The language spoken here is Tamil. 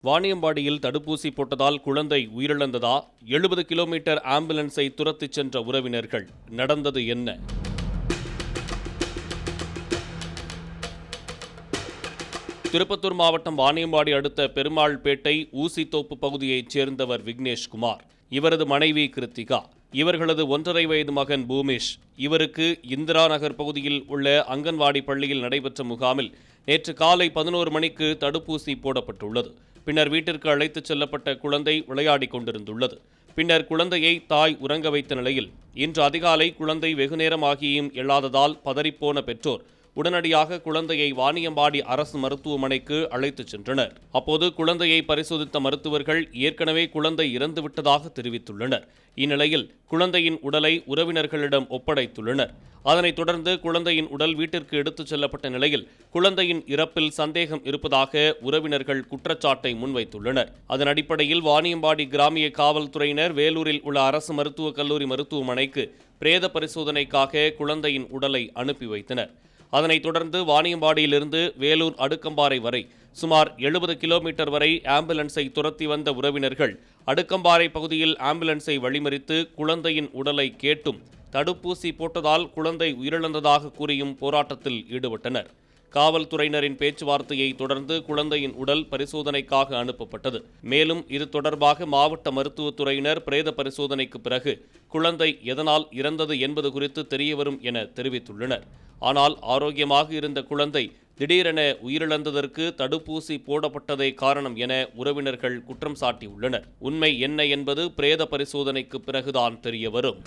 வாணியம்பாடியில் தடுப்பூசி போட்டதால் குழந்தை உயிரிழந்ததா? 70 கிலோமீட்டர் ஆம்புலன்ஸை துரத்திச் சென்ற உறவினர்கள். நடந்தது என்ன? திருப்பத்தூர் மாவட்டம் வாணியம்பாடி அடுத்த பெருமாள்பேட்டை ஊசித்தோப்பு பகுதியைச் சேர்ந்தவர் விக்னேஷ்குமார். இவரது மனைவி கிருத்திகா. இவர்களது 1.5 வயது மகன் பூமேஷ். இவருக்கு இந்திரா நகர் பகுதியில் உள்ள அங்கன்வாடி பள்ளியில் நடைபெற்ற முகாமில் நேற்று காலை 11 மணிக்கு தடுப்பூசி போடப்பட்டுள்ளது. பின்னர் வீட்டிற்கு அழைத்துச் செல்லப்பட்ட குழந்தை விளையாடிக் கொண்டிருந்துள்ளது. பின்னர் குழந்தையை தாய் உறங்க வைத்த நிலையில் இன்று அதிகாலை குழந்தை வெகுநேரம் ஆகியும் எழாததால் பதறிப்போன பெற்றோர் உடனடியாக குழந்தையை வாணியம்பாடி அரசு மருத்துவமனைக்கு அழைத்துச் சென்றனர். அப்போது குழந்தையை பரிசோதித்த மருத்துவர்கள் ஏற்கனவே குழந்தை இறந்துவிட்டதாக தெரிவித்துள்ளனர். இந்நிலையில் குழந்தையின் உடலை உறவினர்களிடம் ஒப்படைத்துள்ளனர். அதனைத் தொடர்ந்து குழந்தையின் உடல் வீட்டிற்கு எடுத்துச் செல்லப்பட்ட நிலையில் குழந்தையின் இறப்பில் சந்தேகம் இருப்பதாக உறவினர்கள் குற்றச்சாட்டை முன்வைத்துள்ளனர். அதன் அடிப்படையில் வாணியம்பாடி கிராமிய காவல்துறையினர் வேலூரில் உள்ள அரசு மருத்துவக் கல்லூரி மருத்துவமனைக்கு பிரேத பரிசோதனைக்காக குழந்தையின் உடலை அனுப்பி வைத்தனர். அதனைத் தொடர்ந்து வாணியம்பாடியிலிருந்து வேலூர் அடுக்கம்பாறை வரை சுமார் 70 கிலோமீட்டர் வரை ஆம்புலன்ஸை துரத்தி வந்த உறவினர்கள் அடுக்கம்பாறை பகுதியில் ஆம்புலன்ஸை வழிமறித்து குழந்தையின் உடலை கேட்டும் தடுப்பூசி போட்டதால் குழந்தை உயிரிழந்ததாக கூறியும் போராட்டத்தில் ஈடுபட்டனர். காவல்துறையினரின் பேச்சுவார்த்தையை தொடர்ந்து குழந்தையின் உடல் பரிசோதனைக்காக அனுப்பப்பட்டது. மேலும் இது தொடர்பாக மாவட்ட மருத்துவத்துறையினர் பிரேத பரிசோதனைக்கு பிறகு குழந்தை எதனால் இறந்தது என்பது குறித்து தெரியவரும் என தெரிவித்துள்ளனர். ஆனால் ஆரோக்கியமாக இருந்த குழந்தை திடீரென உயிரிழந்ததற்கு தடுப்பூசி போடப்பட்டதே காரணம் என உறவினர்கள் குற்றம் சாட்டியுள்ளனர். உண்மை என்ன என்பது பிரேத பரிசோதனைக்கு பிறகுதான் தெரியவரும்.